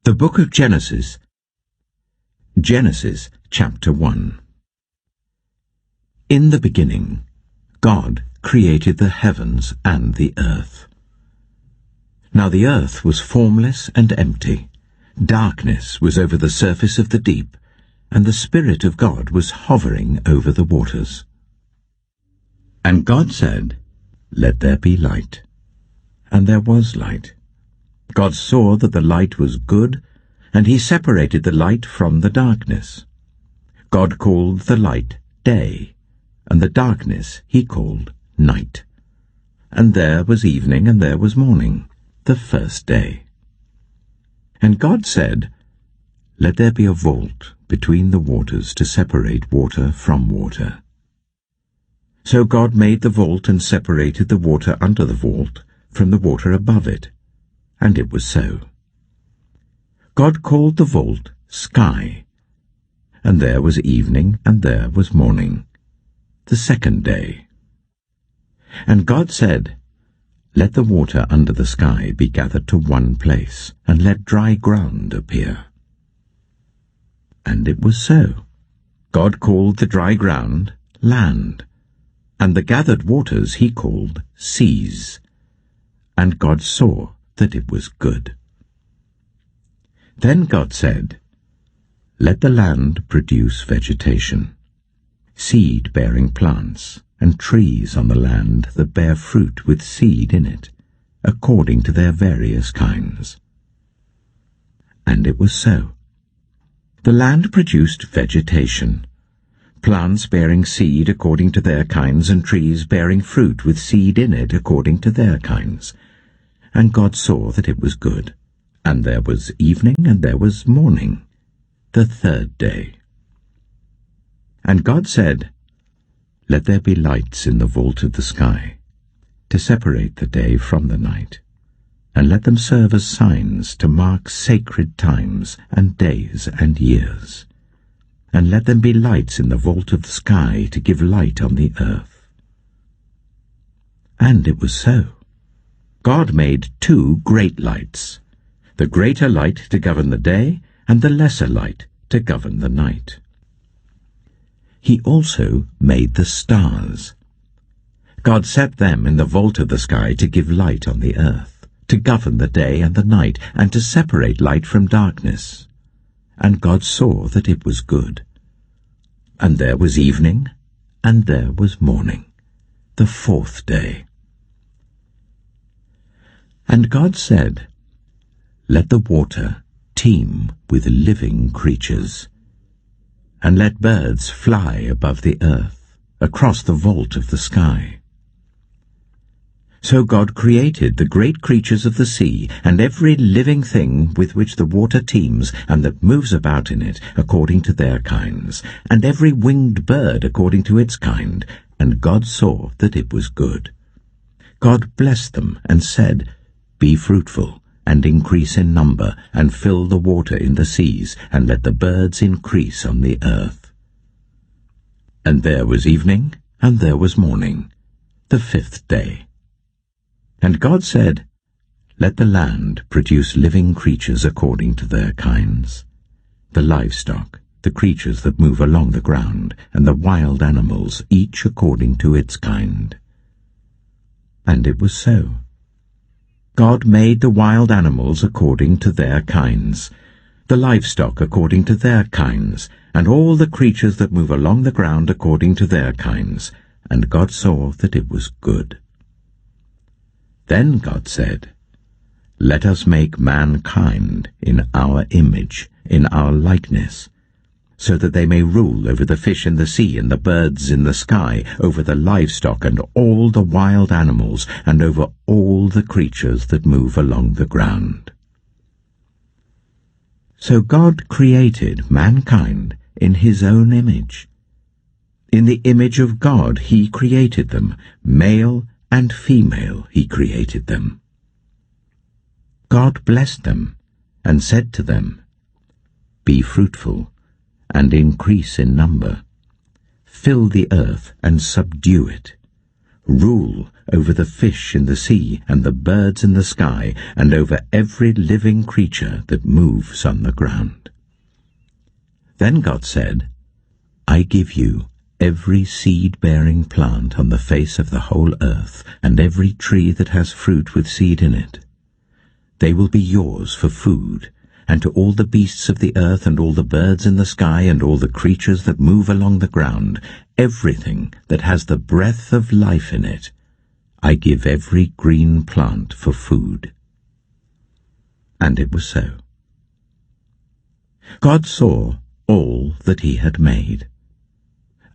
The Book of Genesis. Genesis chapter 1. In the beginning, God created the heavens and the earth. Now the earth was formless and empty. Darkness was over the surface of the deep, and the Spirit of God was hovering over the waters. And God said, "Let there be light." And there was light. God saw that the light was good, and he separated the light from the darkness. God called the light day, and the darkness he called night. And there was evening and there was morning, the first day. And God said, "Let there be a vault between the waters to separate water from water." So God made the vault and separated the water under the vault from the water above it. And it was so. God called the vault sky. And there was evening and there was morning, the second day. And God said, "Let the water under the sky be gathered to one place, and let dry ground appear." And it was so. God called the dry ground land, and the gathered waters he called seas. And God saw that it was good. Then God said, "Let the land produce vegetation, seed-bearing plants, and trees on the land that bear fruit with seed in it, according to their various kinds." And it was so. The land produced vegetation, plants bearing seed according to their kinds, and trees bearing fruit with seed in it according to their kinds. And God saw that it was good. And there was evening and there was morning, the third day. And God said, "Let there be lights in the vault of the sky, to separate the day from the night, and let them serve as signs to mark sacred times and days and years. And let them be lights in the vault of the sky to give light on the earth." And it was so. God made two great lights, the greater light to govern the day, and the lesser light to govern the night. He also made the stars. God set them in the vault of the sky to give light on the earth, to govern the day and the night, and to separate light from darkness. And God saw that it was good. And there was evening, and there was morning, the fourth day. And God said, "Let the water teem with living creatures, and let birds fly above the earth, across the vault of the sky." So God created the great creatures of the sea, and every living thing with which the water teems, and that moves about in it, according to their kinds, and every winged bird according to its kind. And God saw that it was good. God blessed them, and said, "Be fruitful, and increase in number, and fill the water in the seas, and let the birds increase on the earth." And there was evening, and there was morning, the fifth day. And God said, "Let the land produce living creatures according to their kinds, the livestock, the creatures that move along the ground, and the wild animals, each according to its kind." And it was so. God made the wild animals according to their kinds, the livestock according to their kinds, and all the creatures that move along the ground according to their kinds. And God saw that it was good. Then God said, "Let us make mankind in our image, in our likeness, so that they may rule over the fish in the sea and the birds in the sky, over the livestock and all the wild animals, and over all the creatures that move along the ground." So God created mankind in his own image. In the image of God he created them, male and female he created them. God blessed them and said to them, "Be fruitful, and increase in number. Fill the earth and subdue it. rule over the fish in the sea and the birds in the sky, and over every living creature that moves on the ground. Then God said, I give you every seed-bearing plant on the face of the whole earth, and every tree that has fruit with seed in it. They will be yours for food, and to all the beasts of the earth, and all the birds in the sky, and all the creatures that move along the ground, everything that has the breath of life in it, I give every green plant for food. And it was so. God saw all that he had made,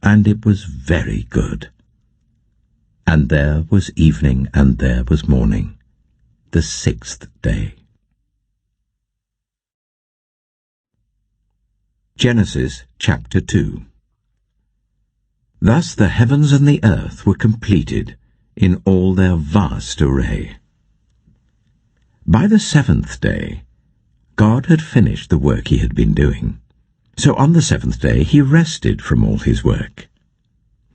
and it was very good. And there was evening, and there was morning, the sixth day. Genesis chapter 2. Thus the heavens and the earth were completed in all their vast array. By the seventh day, God had finished the work he had been doing. So on the seventh day he rested from all his work.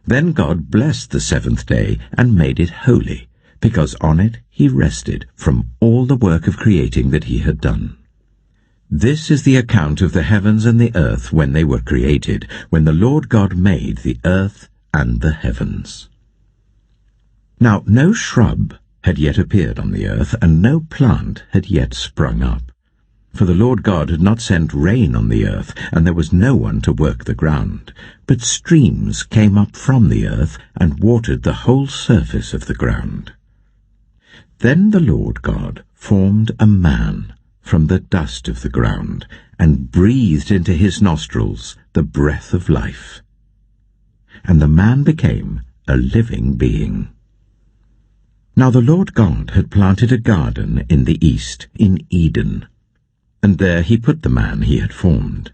Then God blessed the seventh day and made it holy, because on it he rested from all the work of creating that he had done. This is the account of the heavens and the earth when they were created, when the Lord God made the earth and the heavens. Now no shrub had yet appeared on the earth, and no plant had yet sprung up. For the Lord God had not sent rain on the earth, and there was no one to work the ground. But streams came up from the earth, and watered the whole surface of the ground. Then the Lord God formed a man from the dust of the ground, and breathed into his nostrils the breath of life. And the man became a living being. Now the Lord God had planted a garden in the east, in Eden, and there he put the man he had formed.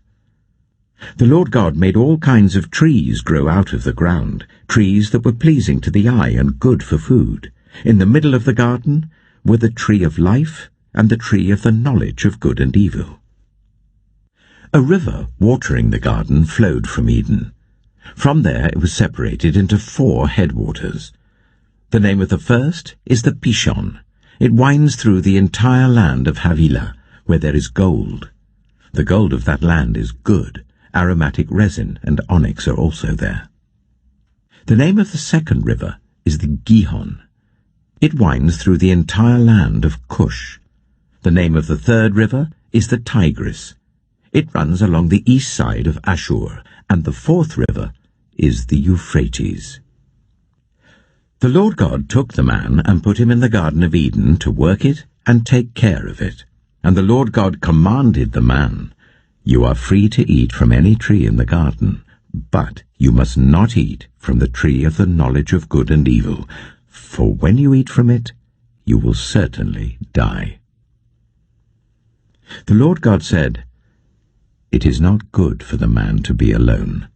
The Lord God made all kinds of trees grow out of the ground, trees that were pleasing to the eye and good for food. In the middle of the garden were the tree of life and the tree of the knowledge of good and evil. A river watering the garden flowed from Eden. From there it was separated into 4 headwaters. The name of the first is the Pishon. It winds through the entire land of Havilah, where there is gold. The gold of that land is good. Aromatic resin and onyx are also there. The name of the second river is the Gihon. It winds through the entire land of Cush. The name of the third river is the Tigris. It runs along the east side of Ashur, and the fourth river is the Euphrates. The Lord God took the man and put him in the Garden of Eden to work it and take care of it. And the Lord God commanded the man, You are free to eat from any tree in the garden, but you must not eat from the tree of the knowledge of good and evil, for when you eat from it, you will certainly die. The Lord God said, It is not good for the man to be alone.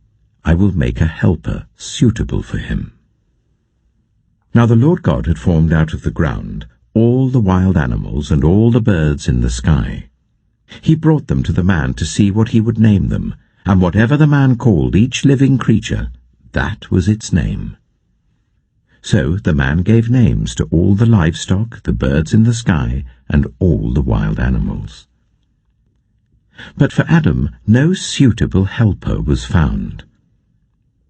I will make a helper suitable for him. Now the Lord God had formed out of the ground all the wild animals and all the birds in the sky. He brought them to the man to see what he would name them, and whatever the man called each living creature, that was its name. So the man gave names to all the livestock, the birds in the sky, and all the wild animals. But for Adam no suitable helper was found.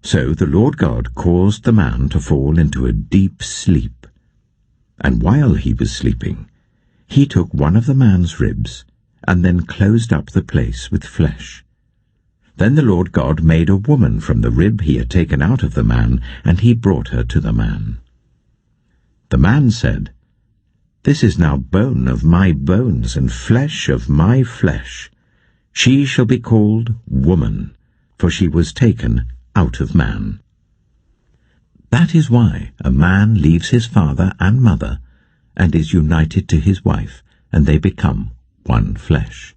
So the Lord God caused the man to fall into a deep sleep. And while he was sleeping, he took one of the man's ribs, and then closed up the place with flesh. Then the Lord God made a woman from the rib he had taken out of the man, and he brought her to the man. The man said, This is now bone of my bones and flesh of my flesh. She shall be called woman, for she was taken out of man. That is why a man leaves his father and mother and is united to his wife, and they become one flesh.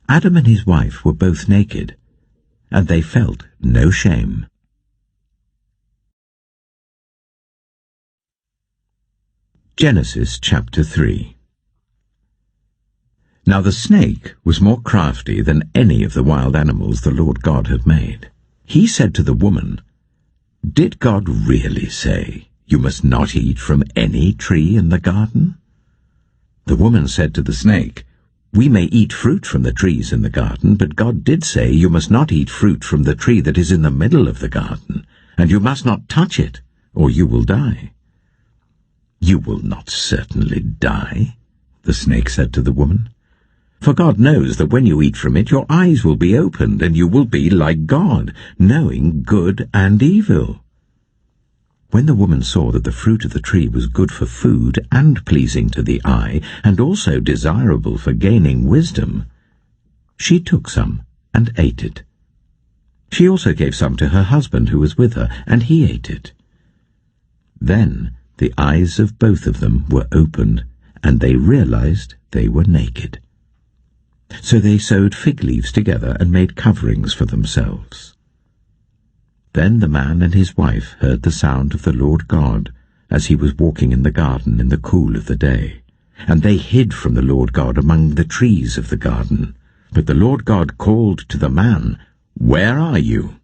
Adam and his wife were both naked, and they felt no shame. Genesis chapter 3. Now the snake was more crafty than any of the wild animals the Lord God had made. He said to the woman, Did God really say, "You must not eat from any tree in the garden"? The woman said to the snake, "We may eat fruit from the trees in the garden, but God did say, 'You must not eat fruit from the tree that is in the middle of the garden, and you must not touch it, or you will die.'" "You will not certainly die," the snake said to the woman. "For God knows that when you eat from it, your eyes will be opened, and you will be like God, knowing good and evil." When the woman saw that the fruit of the tree was good for food and pleasing to the eye, and also desirable for gaining wisdom, she took some and ate it. She also gave some to her husband who was with her, and he ate it. Then the eyes of both of them were opened, and they realized they were naked. So they sewed fig leaves together and made coverings for themselves. Then the man and his wife heard the sound of the Lord God as he was walking in the garden in the cool of the day, and they hid from the Lord God among the trees of the garden. But the Lord God called to the man, "Where are you?"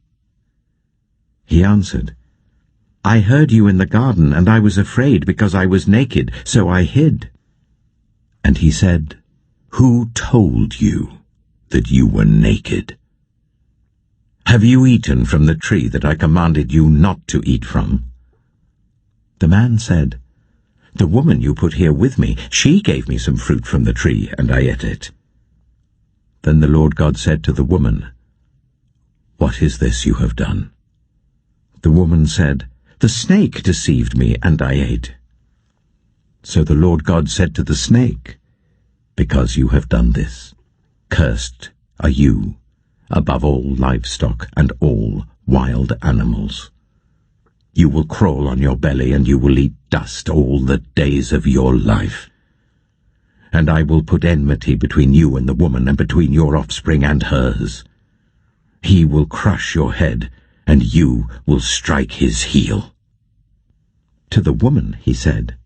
He answered, "I heard you in the garden, and I was afraid because I was naked, so I hid." And he said, "Who told you that you were naked? Have you eaten from the tree that I commanded you not to eat from?" The man said, "The woman you put here with me, she gave me some fruit from the tree, and I ate it." Then the Lord God said to the woman, "What is this you have done?" The woman said, "The snake deceived me, and I ate." So the Lord God said to the snake, "Because you have done this, cursed are you above all livestock and all wild animals. You will crawl on your belly, and you will eat dust all the days of your life. And I will put enmity between you and the woman, and between your offspring and hers. He will crush your head, and you will strike his heel." To the woman he said,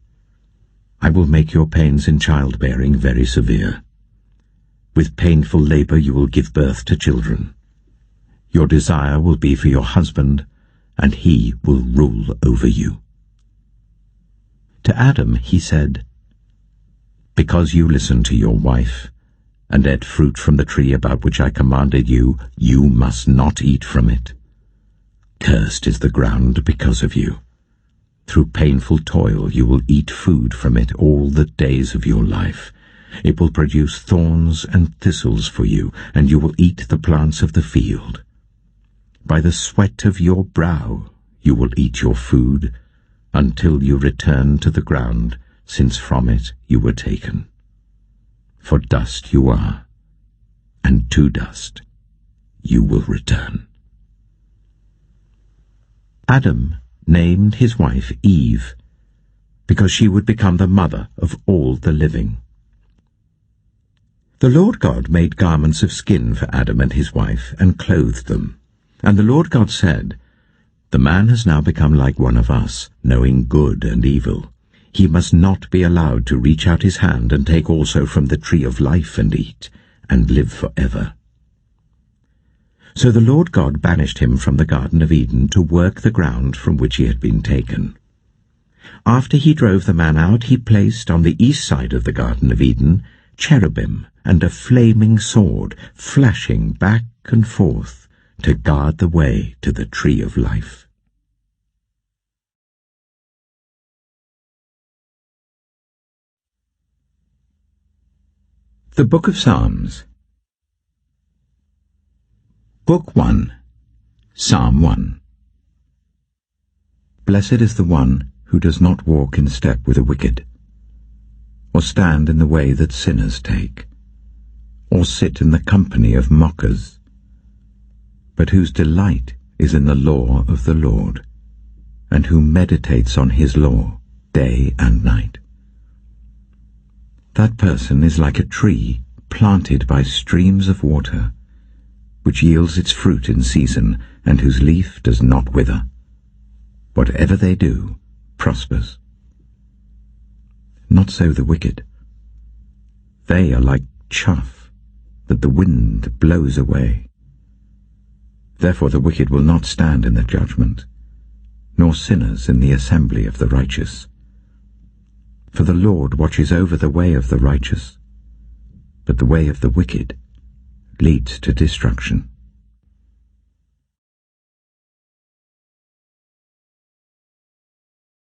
"I will make your pains in childbearing very severe. With painful labor you will give birth to children. Your desire will be for your husband, and he will rule over you." To Adam he said, "Because you listened to your wife, and ate fruit from the tree about which I commanded you, you must not eat from it. Cursed is the ground because of you. Through painful toil you will eat food from it all the days of your life. It will produce thorns and thistles for you, and you will eat the plants of the field. By the sweat of your brow you will eat your food, until you return to the ground, since from it you were taken. For dust you are, and to dust you will return." Adam named his wife Eve, because she would become the mother of all the living. The Lord God made garments of skin for Adam and his wife, and clothed them. And the Lord God said, "The man has now become like one of us, knowing good and evil. He must not be allowed to reach out his hand and take also from the tree of life and eat, and live forever." So the Lord God banished him from the Garden of Eden to work the ground from which he had been taken. After he drove the man out, he placed on the east side of the Garden of Eden cherubim and a flaming sword, flashing back and forth to guard the way to the tree of life. The Book of Psalms. Book 1. Psalm 1. Blessed is the one who does not walk in step with the wicked, or stand in the way that sinners take, or sit in the company of mockers, but whose delight is in the law of the Lord, and who meditates on his law day and night. That person is like a tree planted by streams of water, which yields its fruit in season, and whose leaf does not wither. Whatever they do prospers. Not so the wicked. They are like chaff that the wind blows away. Therefore the wicked will not stand in the judgment, nor sinners in the assembly of the righteous. For the Lord watches over the way of the righteous, but the way of the wicked leads to destruction.